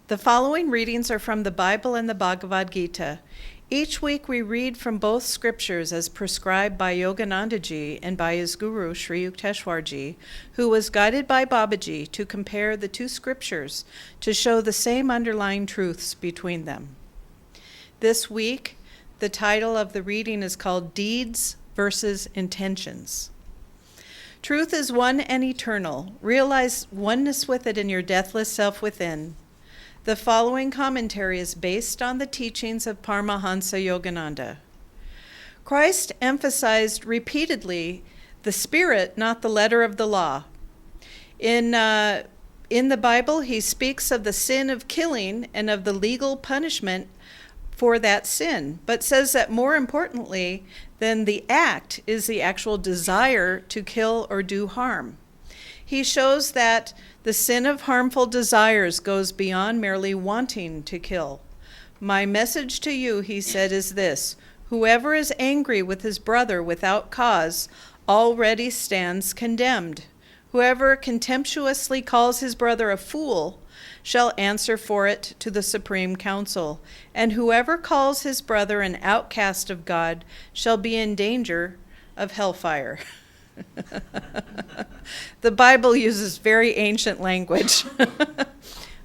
The following readings are from the Bible and the Bhagavad Gita. Each week we read from both scriptures as prescribed by Yoganandaji and by his guru, Sri Yukteswarji, who was guided by Babaji to compare the two scriptures to show the same underlying truths between them. This week, the title of the reading is called Deeds versus Intentions. Truth is one and eternal. Realize oneness with it in your deathless self within. The following commentary is based on the teachings of Paramahansa Yogananda. Christ emphasized repeatedly the spirit, not the letter of the law. In the Bible, he speaks of the sin of killing and of the legal punishment for that sin, but says that more importantly than the act is the actual desire to kill or do harm. He shows that the sin of harmful desires goes beyond merely wanting to kill. My message to you, he said, is this: whoever is angry with his brother without cause already stands condemned. Whoever contemptuously calls his brother a fool shall answer for it to the Supreme Council, and whoever calls his brother an outcast of God shall be in danger of hellfire. The Bible uses very ancient language.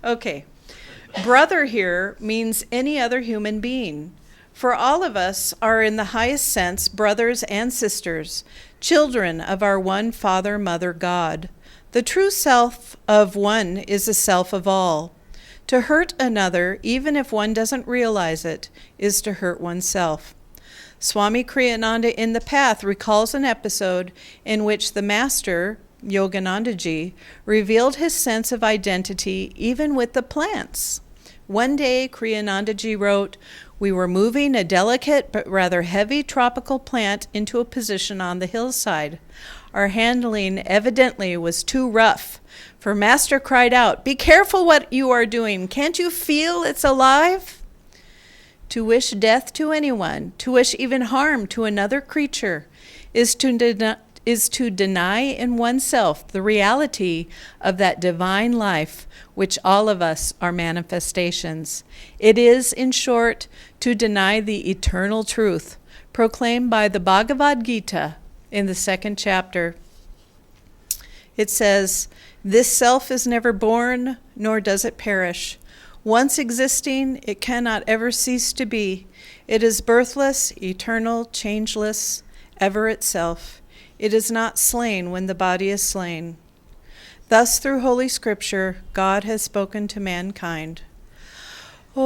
Okay. Brother here means any other human being. For all of us are in the highest sense brothers and sisters, children of our one Father, Mother, God. The true self of one is the self of all. To hurt another, even if one doesn't realize it, is to hurt oneself. Swami Kriyananda in The Path recalls an episode in which the master, Yoganandaji, revealed his sense of identity even with the plants. One day, Kriyanandaji wrote, "We were moving a delicate but rather heavy tropical plant into a position on the hillside. Our handling evidently was too rough, for Master cried out, 'Be careful what you are doing. Can't you feel it's alive?' To wish death to anyone, to wish even harm to another creature, is to deny in oneself the reality of that divine life which all of us are manifestations. It is, in short, to deny the eternal truth proclaimed by the Bhagavad Gita in the 2nd chapter. It says, 'This self is never born, nor does it perish. Once existing, it cannot ever cease to be. It is birthless, eternal, changeless, ever itself. It is not slain when the body is slain.' Thus, through Holy Scripture, God has spoken to mankind. Om,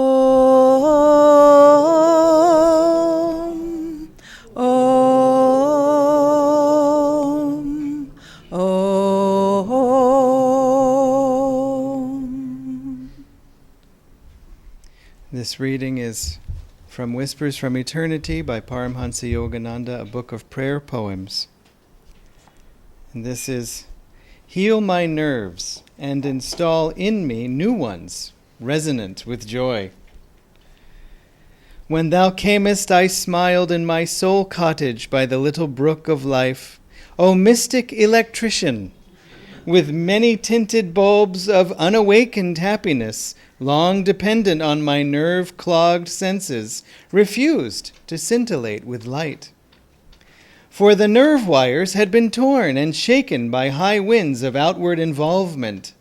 Om, Om. This reading is from Whispers from Eternity by Paramahansa Yogananda, a book of prayer poems. And this is, "Heal my nerves and install in me new ones, resonant with joy. When thou camest, I smiled in my soul cottage by the little brook of life. O mystic electrician, with many tinted bulbs of unawakened happiness, long dependent on my nerve-clogged senses, refused to scintillate with light. For the nerve wires had been torn and shaken by high winds of outward involvement.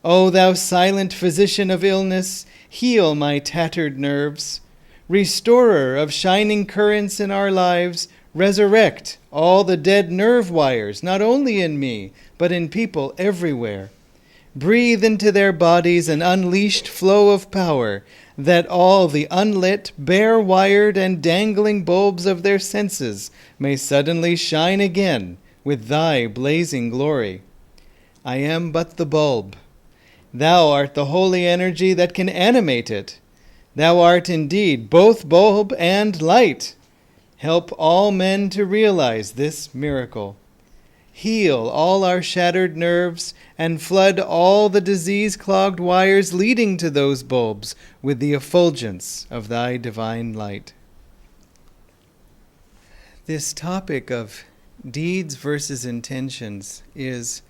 O thou silent physician of illness, heal my tattered nerves. Restorer of shining currents in our lives, resurrect all the dead nerve wires, not only in me, but in people everywhere. Breathe into their bodies an unleashed flow of power, that all the unlit, bare-wired, and dangling bulbs of their senses may suddenly shine again with thy blazing glory. I am but the bulb. Thou art the holy energy that can animate it. Thou art indeed both bulb and light. Help all men to realize this miracle. Heal all our shattered nerves and flood all the disease-clogged wires leading to those bulbs with the effulgence of thy divine light." This topic of deeds versus intentions is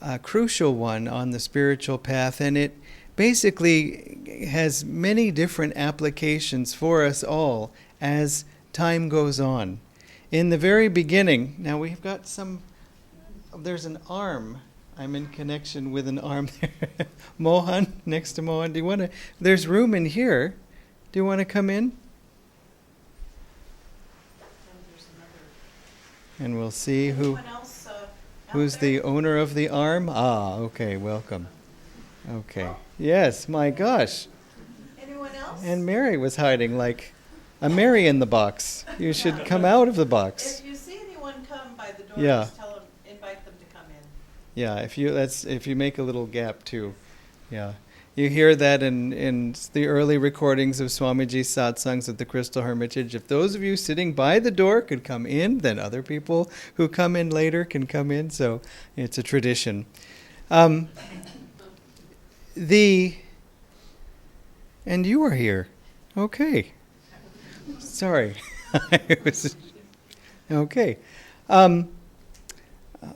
a crucial one on the spiritual path, and it basically has many different applications for us all as time goes on. In the very beginning, now we've got there's an arm. I'm in connection with an arm there. Mohan, next to Mohan, there's room in here. Do you want to come in? And we'll see who's the owner of the arm. Ah, okay, welcome. Okay. Yes, my gosh. Anyone else? And Mary was hiding like a Mary in the box. You should come out of the box. If you see anyone come by the door, Yeah. just invite them to come in. Yeah, if you make a little gap too. Yeah. You hear that in the early recordings of Swamiji's satsangs at the Crystal Hermitage. If those of you sitting by the door could come in, then other people who come in later can come in. So it's a tradition. And you are here. Okay. Sorry. Okay.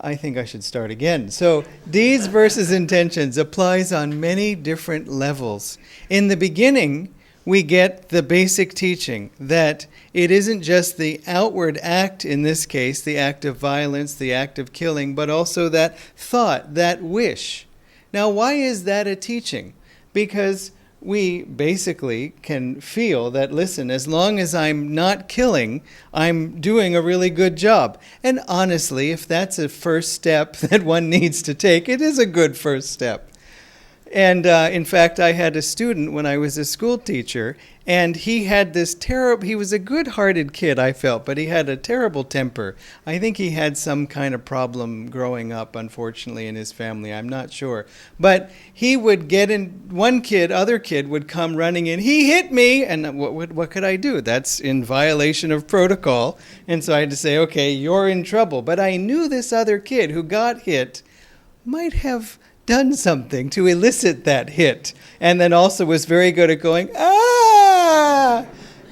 I think I should start again. So, deeds versus intentions applies on many different levels. In the beginning, we get the basic teaching that it isn't just the outward act, in this case, the act of violence, the act of killing, but also that thought, that wish. Now, why is that a teaching? Because we basically can feel that, listen, as long as I'm not killing, I'm doing a really good job. And honestly, if that's a first step that one needs to take, it is a good first step. And in fact, I had a student when I was a school teacher, and he had this he was a good-hearted kid, I felt, but he had a terrible temper. I think he had some kind of problem growing up, unfortunately, in his family. I'm not sure. But he would get in, other kid would come running in, he hit me, and what could I do? That's in violation of protocol. And so I had to say, okay, you're in trouble. But I knew this other kid who got hit might have done something to elicit that hit, and then also was very good at going, ah!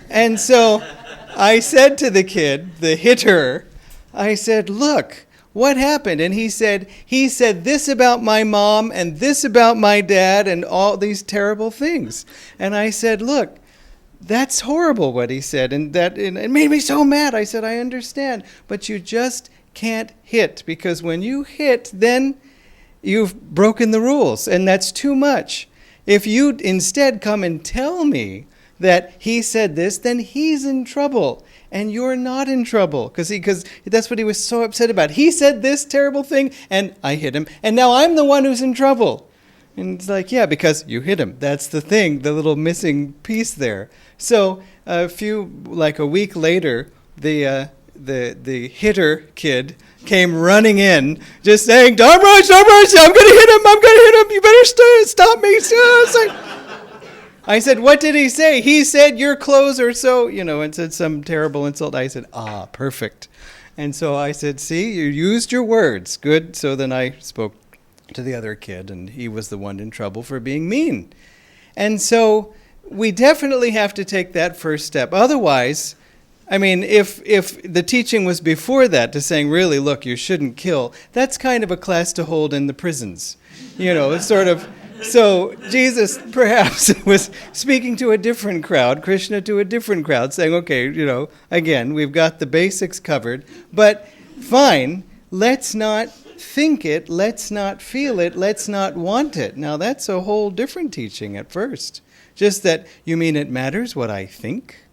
And so I said to the kid, the hitter, I said, look, what happened? And he said this about my mom and this about my dad and all these terrible things. And I said, look, that's horrible what he said, and it made me so mad. I said, I understand, but you just can't hit, because when you hit, then you've broken the rules, and that's too much. If you instead come and tell me that he said this, then he's in trouble, and you're not in trouble, because that's what he was so upset about. He said this terrible thing, and I hit him, and now I'm the one who's in trouble. And it's like, yeah, because you hit him. That's the thing, the little missing piece there. So a week later, the hitter kid came running in, just saying, Dharmarajan, I'm going to hit him, you better stop me. I said, what did he say? He said, your clothes are so, and said some terrible insult. I said, perfect. And so I said, see, you used your words. Good. So then I spoke to the other kid, and he was the one in trouble for being mean. And so we definitely have to take that first step. Otherwise, I mean, if the teaching was before that to saying, really, look, you shouldn't kill, that's kind of a class to hold in the prisons. Sort of. So Jesus perhaps was speaking to a different crowd, Krishna to a different crowd, saying, okay, again, we've got the basics covered, but fine, let's not think it, let's not feel it, let's not want it. Now, that's a whole different teaching at first. Just that, you mean it matters what I think?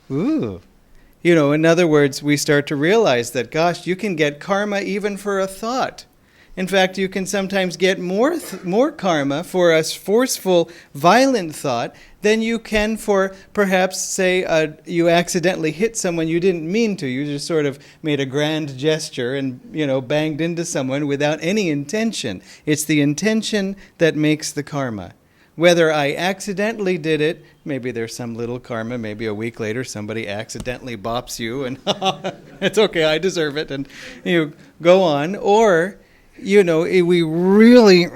Ooh. In other words, we start to realize that, gosh, you can get karma even for a thought. In fact, you can sometimes get more karma for a forceful, violent thought than you can for perhaps, say, you accidentally hit someone you didn't mean to. You just sort of made a grand gesture and, banged into someone without any intention. It's the intention that makes the karma. Whether I accidentally did it, maybe there's some little karma, maybe a week later somebody accidentally bops you and it's okay, I deserve it, and you go on. Or, we really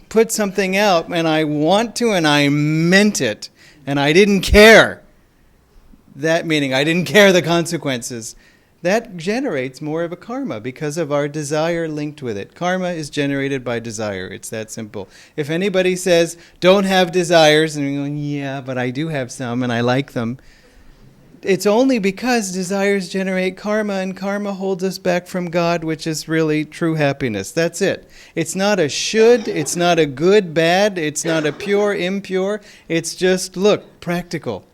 put something out and I want to and I meant it and I didn't care. That meaning I didn't care the consequences. that generates more of a karma because of our desire linked with it. Karma is generated by desire. It's that simple. If anybody says, don't have desires, and you're going, yeah, but I do have some and I like them, it's only because desires generate karma, and karma holds us back from God, which is really true happiness. That's it. It's not a should, it's not a good, bad, it's not a pure, impure. It's just, look, practical.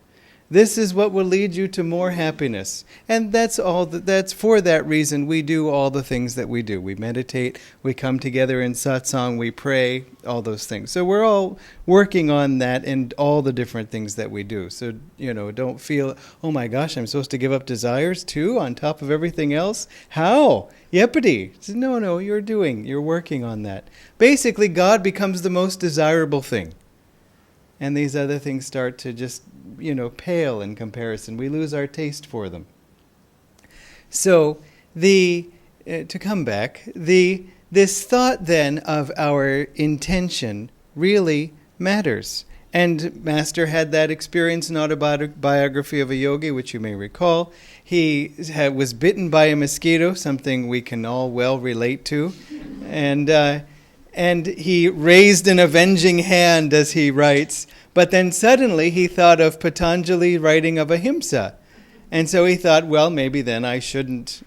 This is what will lead you to more happiness. And that's for that reason we do all the things that we do. We meditate, we come together in satsang, we pray, all those things. So we're all working on that in all the different things that we do. So, don't feel, oh my gosh, I'm supposed to give up desires too on top of everything else? How? Yeppity. No, you're working on that. Basically, God becomes the most desirable thing. And these other things start to just, pale in comparison. We lose our taste for them. So, to come back, this thought then of our intention really matters. And Master had that experience in Autobiography of a Yogi, which you may recall. He was bitten by a mosquito, something we can all well relate to. And he raised an avenging hand, as he writes, but then suddenly he thought of Patanjali writing of ahimsa. And so he thought, well, maybe then I shouldn't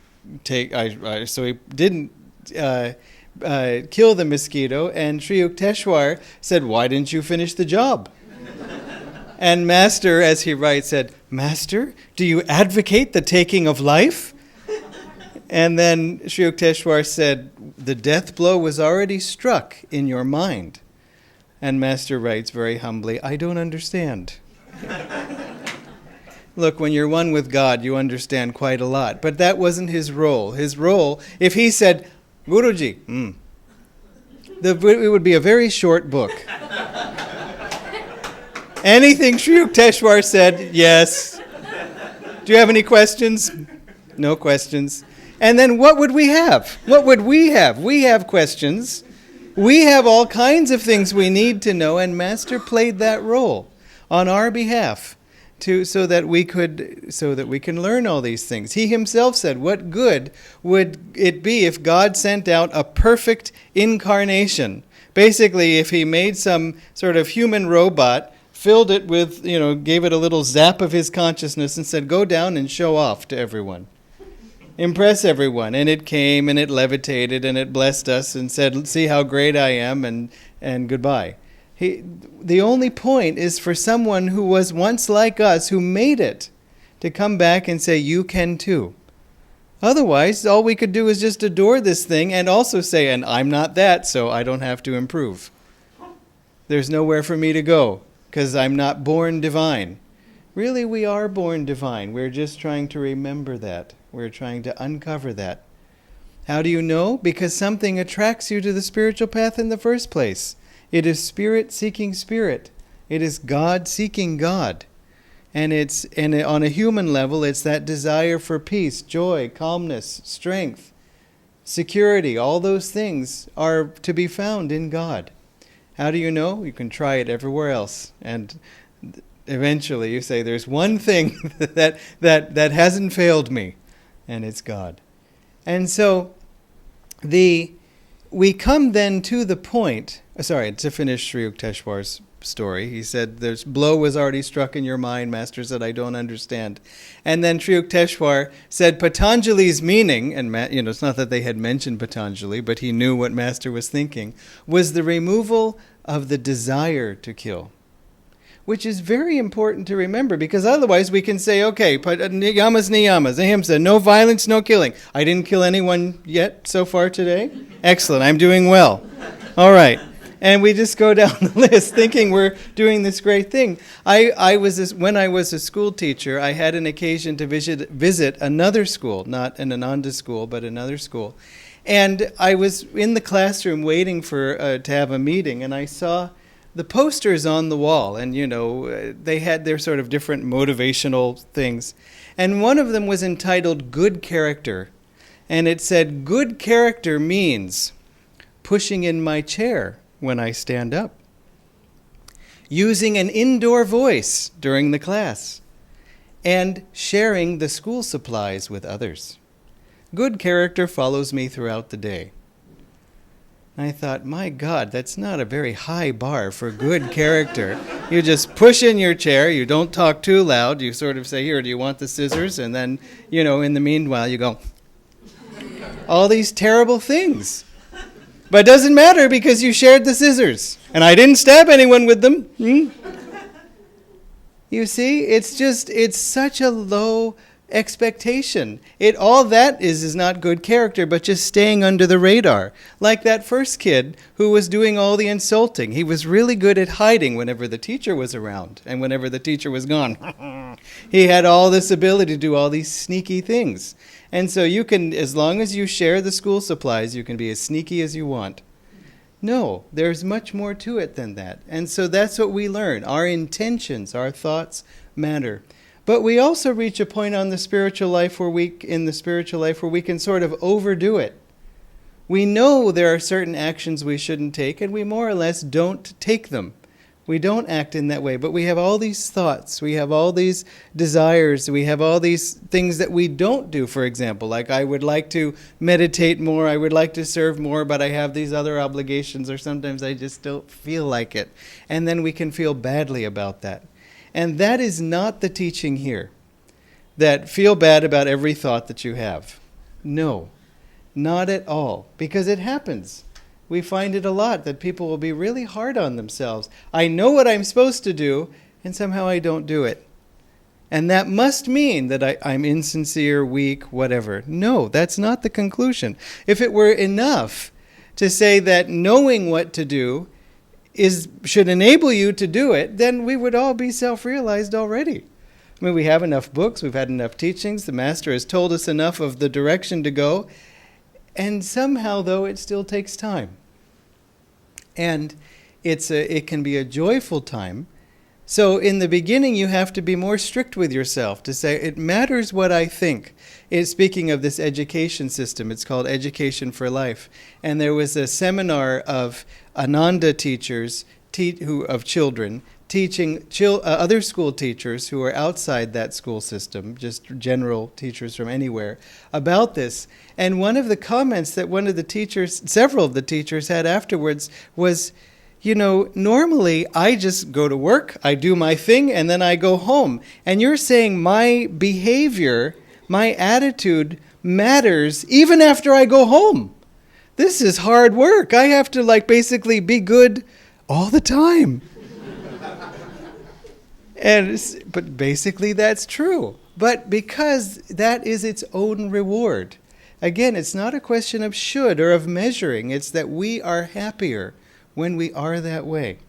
so he didn't kill the mosquito. And Sri Yukteswar said, why didn't you finish the job? And Master, as he writes, said, Master, do you advocate the taking of life? And then Sri Yukteswar said, the death blow was already struck in your mind. And Master writes very humbly, I don't understand. Look, when you're one with God, you understand quite a lot. But that wasn't his role. His role, if he said, Guruji, it would be a very short book. Anything Sri Yukteswar said, yes. Do you have any questions? No questions. And then what would we have? What would we have? We have questions. We have all kinds of things we need to know, and Master played that role on our behalf so that we can learn all these things. He himself said, what good would it be if God sent out a perfect incarnation? Basically, if he made some sort of human robot, filled it with, gave it a little zap of his consciousness and said, go down and show off to everyone. Impress everyone. And it came and it levitated and it blessed us and said, see how great I am and goodbye. The only point is for someone who was once like us, who made it, to come back and say, you can too. Otherwise, all we could do is just adore this thing and also say, and I'm not that, so I don't have to improve. There's nowhere for me to go because I'm not born divine. Really, we are born divine. We're just trying to remember that. We're trying to uncover that. How do you know? Because something attracts you to the spiritual path in the first place. It is spirit seeking spirit. It is God seeking God. And on a human level, it's that desire for peace, joy, calmness, strength, security. All those things are to be found in God. How do you know? You can try it everywhere else. And eventually you say, there's one thing that hasn't failed me, and it's God. And so we come then to the point, to finish Sri Yukteswar's story. He said, there's blow was already struck in your mind. Master said, I don't understand. And then Sri Yukteswar said Patanjali's meaning, and it's not that they had mentioned Patanjali, but he knew what Master was thinking, was the removal of the desire to kill. Which is very important to remember, because otherwise we can say, okay, niyamas, ahimsa, no violence, no killing. I didn't kill anyone yet so far today. Excellent, I'm doing well. All right. And we just go down the list thinking we're doing this great thing. When I was a school teacher, I had an occasion to visit another school, not an Ananda school, but another school. And I was in the classroom waiting to have a meeting, and I saw the posters on the wall, and they had their sort of different motivational things. And one of them was entitled Good Character. And it said, good character means pushing in my chair when I stand up, using an indoor voice during the class, and sharing the school supplies with others. Good character follows me throughout the day. I thought, my God, that's not a very high bar for good character. You just push in your chair, you don't talk too loud, you sort of say, here, do you want the scissors? And then, in the meanwhile, you go, all these terrible things. But it doesn't matter because you shared the scissors. And I didn't stab anyone with them. You see, it's such a low expectation. All that is not good character, but just staying under the radar. Like that first kid who was doing all the insulting. He was really good at hiding whenever the teacher was around and whenever the teacher was gone. He had all this ability to do all these sneaky things. And so you can, as long as you share the school supplies, you can be as sneaky as you want. No, there's much more to it than that. And so that's what we learn. Our intentions, our thoughts matter. But we also reach a point in the spiritual life where we can sort of overdo it. We know there are certain actions we shouldn't take, and we more or less don't take them. We don't act in that way, but we have all these thoughts, we have all these desires, we have all these things that we don't do, for example. Like, I would like to meditate more, I would like to serve more, but I have these other obligations, or sometimes I just don't feel like it. And then we can feel badly about that. And that is not the teaching here, that feel bad about every thought that you have. No, not at all, because it happens. We find it a lot that people will be really hard on themselves. I know what I'm supposed to do, and somehow I don't do it. And that must mean that I'm insincere, weak, whatever. No, that's not the conclusion. If it were enough to say that knowing what to do should enable you to do it, then we would all be self-realized already. I mean, we have enough books, we've had enough teachings, the Master has told us enough of the direction to go, and somehow, though, it still takes time. And it can be a joyful time. So in the beginning, you have to be more strict with yourself to say, it matters what I think. Speaking of this education system, it's called Education for Life. And there was a seminar of Ananda teachers of children teaching other school teachers who are outside that school system, just general teachers from anywhere, about this. And one of the comments that several of the teachers had afterwards was, normally I just go to work, I do my thing, and then I go home. And you're saying my behavior, my attitude matters even after I go home. This is hard work. I have to basically be good all the time. But basically that's true. But because that is its own reward. Again, it's not a question of should or of measuring. It's that we are happier when we are that way.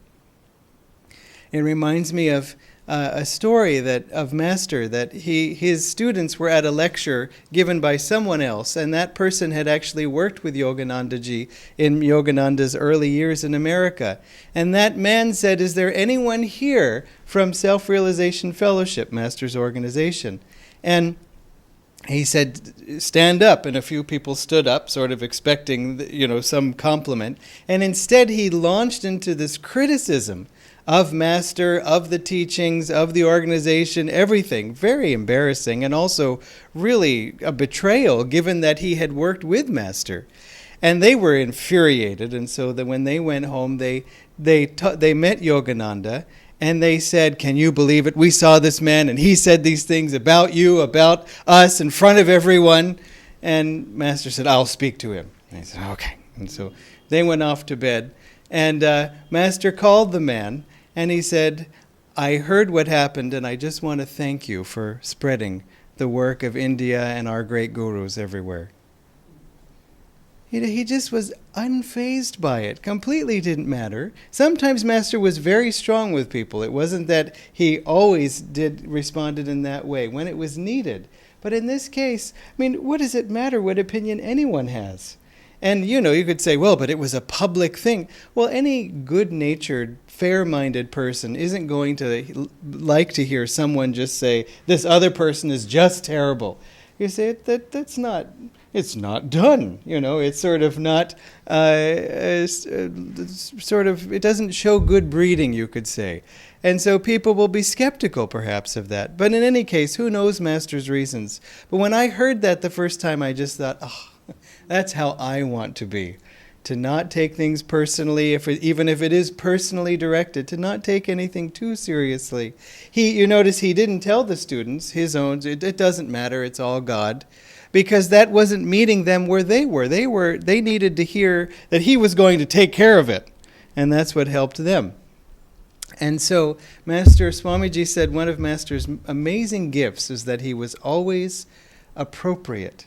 It reminds me of a story of Master, that his students were at a lecture given by someone else, and that person had actually worked with Yoganandaji in Yogananda's early years in America. And that man said, is there anyone here from Self-Realization Fellowship, Master's organization? And he said, stand up, and a few people stood up, sort of expecting, some compliment. And instead he launched into this criticism of Master, of the teachings, of the organization, everything. Very embarrassing, and also really a betrayal, given that he had worked with Master. And they were infuriated, and so that when they went home, they met Yogananda, and they said, can you believe it? We saw this man, and he said these things about you, about us, in front of everyone. And Master said, I'll speak to him. And he said, okay. And so they went off to bed, and Master called the man, and he said, I heard what happened, and I just want to thank you for spreading the work of India and our great gurus everywhere. He just was unfazed by it. Completely didn't matter. Sometimes Master was very strong with people. It wasn't that he always responded in that way when it was needed. But in this case, what does it matter what opinion anyone has? And, you could say, well, but it was a public thing. Well, any good-natured, fair-minded person isn't going to like to hear someone just say, this other person is just terrible. You say, that's not... It's not done, it's sort of not, it doesn't show good breeding, you could say. And so people will be skeptical perhaps of that. But in any case, who knows Master's reasons? But when I heard that the first time, I just thought, oh, that's how I want to be. To not take things personally, even if it is personally directed, to not take anything too seriously. You notice he didn't tell the students his own, it doesn't matter, it's all God. Because that wasn't meeting them where they were. They needed to hear that he was going to take care of it. And that's what helped them. And so Master Swamiji said one of Master's amazing gifts is that he was always appropriate.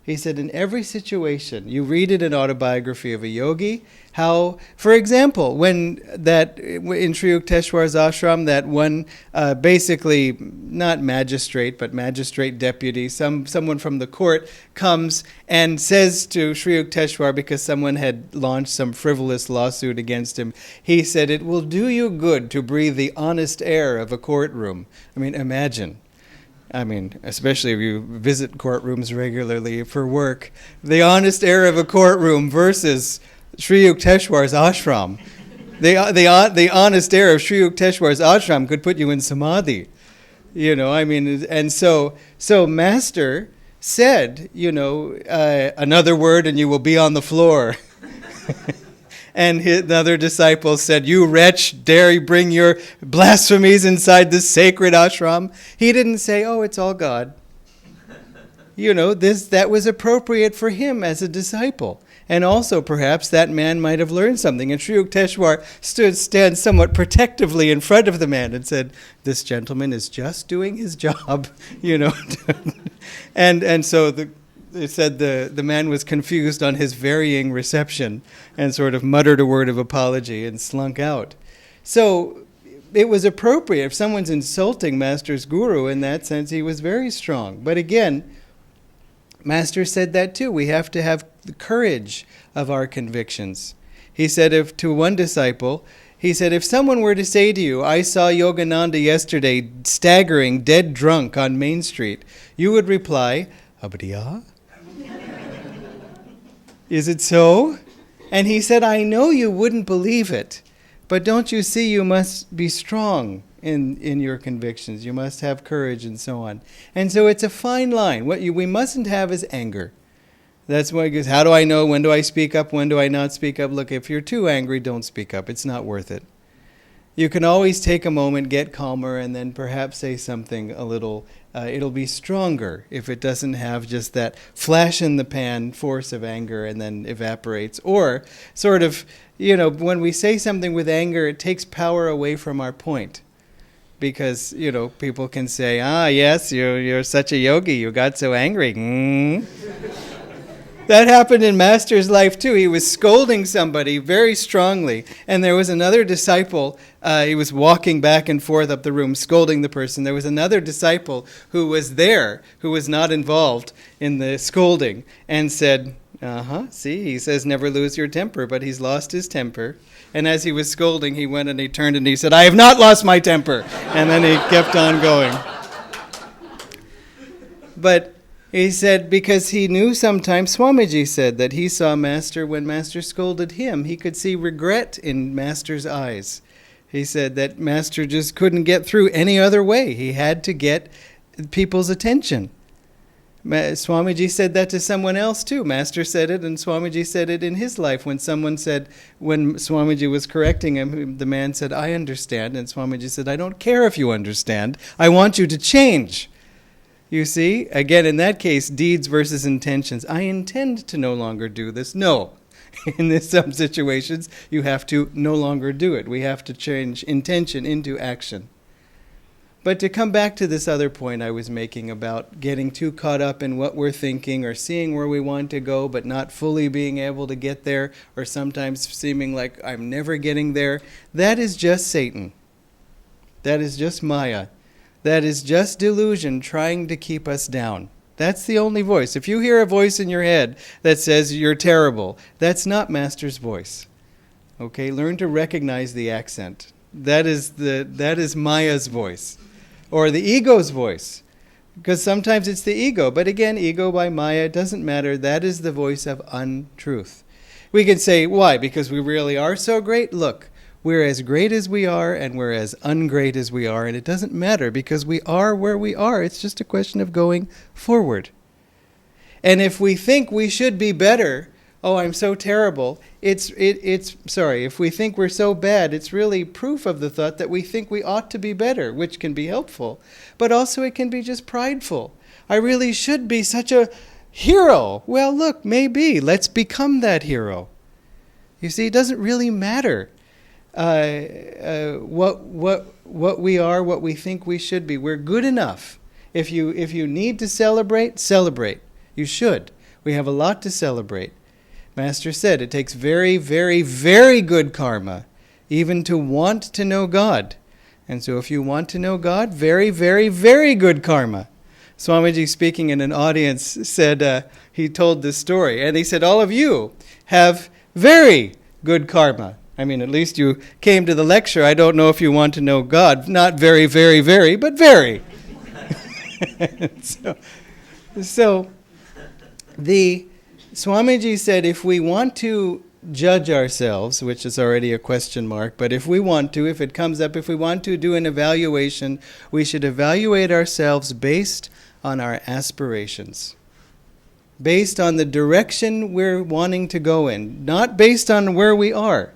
He said in every situation, you read it in Autobiography of a Yogi, how, for example, when that in Sri Yukteswar's ashram, that one basically not magistrate, but magistrate deputy, someone from the court comes and says to Sri Yukteswar, because someone had launched some frivolous lawsuit against him, he said, "It will do you good to breathe the honest air of a courtroom." I mean, imagine. Especially if you visit courtrooms regularly for work, the honest air of a courtroom versus Sri Yukteswar's ashram. The honest air of Sri Yukteswar's ashram could put you in samadhi. And so Master said, another word and you will be on the floor. And another disciple said, "You wretch, dare you bring your blasphemies inside this sacred ashram?" He didn't say, "Oh, it's all God." That was appropriate for him as a disciple. And also, perhaps, that man might have learned something. And Sri Yukteswar stands somewhat protectively in front of the man and said, "This gentleman is just doing his job," And so they said the man was confused on his varying reception and sort of muttered a word of apology and slunk out. So it was appropriate. If someone's insulting Master's guru, in that sense, he was very strong. But again, Master said that too. We have to have the courage of our convictions. He said to one disciple, he said, if someone were to say to you, "I saw Yogananda yesterday staggering dead drunk on Main Street," you would reply, "Abadiya? Is it so?" And he said, "I know you wouldn't believe it, but don't you see you must be strong in your convictions. You must have courage," and so on. And so it's a fine line. What we mustn't have is anger. That's why, because how do I know when do I speak up, when do I not speak up? Look, if you're too angry, don't speak up. It's not worth it. You can always take a moment, get calmer, and then perhaps say something a little, it'll be stronger if it doesn't have just that flash-in-the-pan force of anger and then evaporates. Or sort of, when we say something with anger, it takes power away from our point. Because, people can say, yes, you're such a yogi, you got so angry. That happened in Master's life too. He was scolding somebody very strongly, and there was another disciple, he was walking back and forth up the room scolding the person. There was another disciple who was there, who was not involved in the scolding, and said, see, he says never lose your temper, but he's lost his temper. And as he was scolding, he went and he turned and he said, "I have not lost my temper." And then he kept on going. But he said, because he knew sometimes, Swamiji said that he saw Master, when Master scolded him, he could see regret in Master's eyes. He said that Master just couldn't get through any other way. He had to get people's attention. Swamiji said that to someone else too. Master said it, and Swamiji said it in his life. When someone said, when Swamiji was correcting him, the man said, "I understand." And Swamiji said, "I don't care if you understand. I want you to change." You see, again, in that case, deeds versus intentions. I intend to no longer do this. No. In some situations, you have to no longer do it. We have to change intention into action. But to come back to this other point I was making about getting too caught up in what we're thinking or seeing where we want to go but not fully being able to get there, or sometimes seeming like I'm never getting there, that is just Satan. That is just Maya. That is just delusion trying to keep us down. That's the only voice. If you hear a voice in your head that says you're terrible, that's not Master's voice. Okay, learn to recognize the accent. That is Maya's voice. Or the ego's voice. Because sometimes it's the ego. But again, ego by Maya, it doesn't matter. That is the voice of untruth. We can say, why? Because we really are so great? Look, we're as great as we are and we're as ungreat as we are, and it doesn't matter because we are where we are. It's just a question of going forward. And if we think we should be better, oh, I'm so terrible, if we think we're so bad, it's really proof of the thought that we think we ought to be better, which can be helpful. But also it can be just prideful. I really should be such a hero. Well, look, maybe. Let's become that hero. You see, it doesn't really matter what we are, what we think we should be. We're good enough. If you need to celebrate, celebrate. You should. We have a lot to celebrate. Master said it takes very, very, very good karma even to want to know God. And so if you want to know God, very, very, very good karma. Swamiji, speaking in an audience, said, he told this story, and he said, all of you have very good karma. I mean, at least you came to the lecture. I don't know if you want to know God. Not very, very, very, but very. So the Swamiji said if we want to judge ourselves, which is already a question mark, but if we want to, if it comes up, if we want to do an evaluation, we should evaluate ourselves based on our aspirations, based on the direction we're wanting to go in, not based on where we are.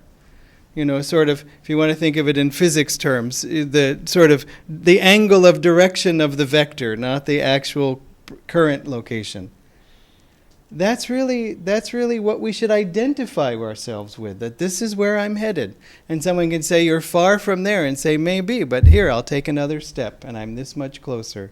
You know, sort of, if you want to think of it in physics terms, the sort of the angle of direction of the vector, not the actual current location. That's really what we should identify ourselves with, that this is where I'm headed. And someone can say, you're far from there, and say, maybe, but here, I'll take another step, and I'm this much closer.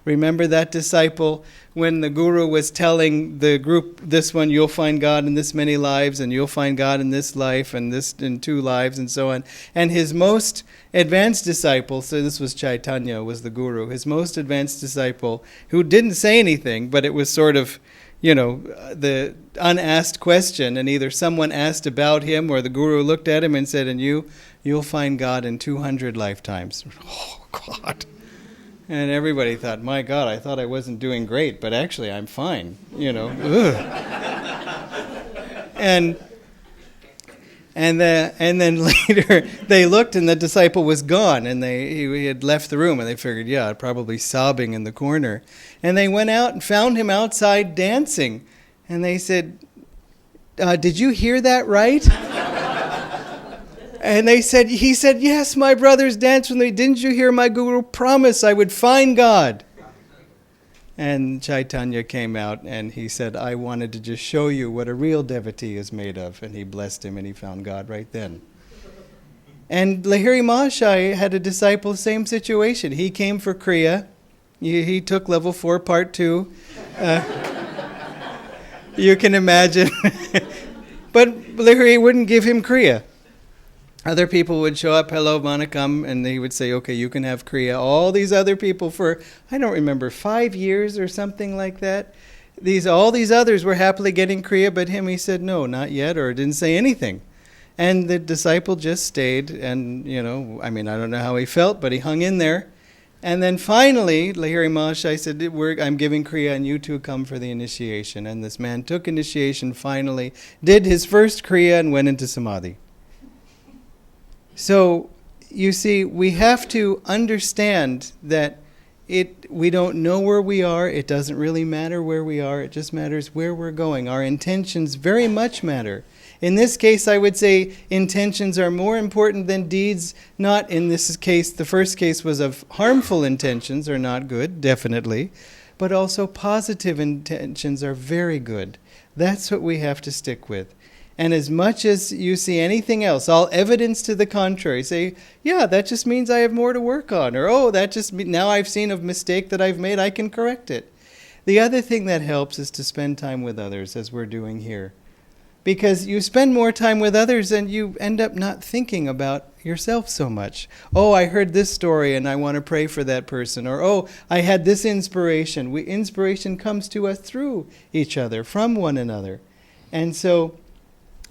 Remember that disciple when the guru was telling the group, this one, you'll find God in this many lives, and you'll find God in this life, and this in 2 lives, and so on. And his most advanced disciple, so this was Chaitanya, was the guru, his most advanced disciple, who didn't say anything, but it was sort of, the unasked question, and either someone asked about him or the guru looked at him and said, and you'll find God in 200 lifetimes. Oh, God. And everybody thought, my God, I thought I wasn't doing great, but actually I'm fine, Ugh. And then later they looked and the disciple was gone, and he had left the room, and they figured, yeah, probably sobbing in the corner. And they went out and found him outside dancing, and they said, did you hear that right? And he said, yes, my brothers danced with me. Didn't you hear my guru promise I would find God? And Chaitanya came out and he said, I wanted to just show you what a real devotee is made of. And he blessed him and he found God right then. And Lahiri Mahashaya had a disciple, same situation. He came for Kriya. He took level 4, part 2. You can imagine. But Lahiri wouldn't give him Kriya. Other people would show up, hello, Manakam, and they would say, okay, you can have Kriya. All these other people for, I don't remember, 5 years or something like that. All these others were happily getting Kriya, but him, he said, no, not yet, or didn't say anything. And the disciple just stayed, and, I don't know how he felt, but he hung in there. And then finally, Lahiri Mahashaya said, I'm giving Kriya, and you two come for the initiation. And this man took initiation finally, did his first Kriya, and went into Samadhi. So, you see, we have to understand that we don't know where we are. It doesn't really matter where we are. It just matters where we're going. Our intentions very much matter. In this case, I would say intentions are more important than deeds. Not in this case, the first case was of harmful intentions are not good, definitely. But also positive intentions are very good. That's what we have to stick with. And as much as you see anything else, all evidence to the contrary, say, yeah, that just means I have more to work on. Or, oh, that just now I've seen a mistake that I've made, I can correct it. The other thing that helps is to spend time with others, as we're doing here. Because you spend more time with others and you end up not thinking about yourself so much. Oh, I heard this story and I want to pray for that person. Or, oh, I had this inspiration. Inspiration comes to us through each other, from one another. And so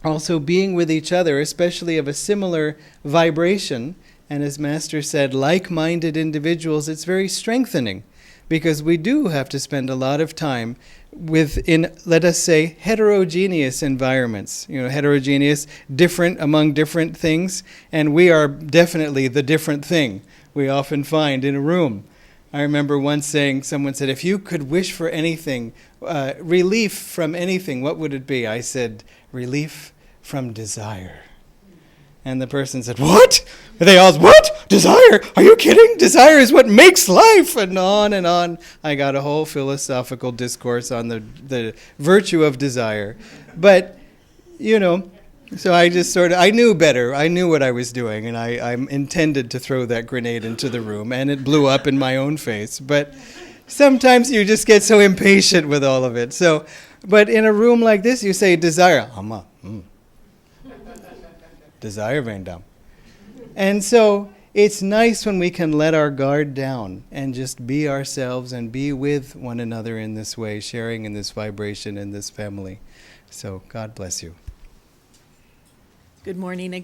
also being with each other, especially of a similar vibration, and as Master said, like-minded individuals, it's very strengthening. because we do have to spend a lot of time within, let us say, heterogeneous environments. Heterogeneous, different among different things, and we are definitely the different thing we often find in a room. I remember once someone said, if you could wish for anything, relief from anything, what would it be? I said, relief from desire. And the person said, what? And they all said, what? Desire? Are you kidding? Desire is what makes life. And on. I got a whole philosophical discourse on the virtue of desire. But, so I just I knew better. I knew what I was doing, and I intended to throw that grenade into the room, and it blew up in my own face. But sometimes you just get so impatient with all of it. So, but in a room like this, you say, desire. Amma. Desire Vandam. And so it's nice when we can let our guard down and just be ourselves and be with one another in this way, sharing in this vibration in this family. So God bless you. Good morning again.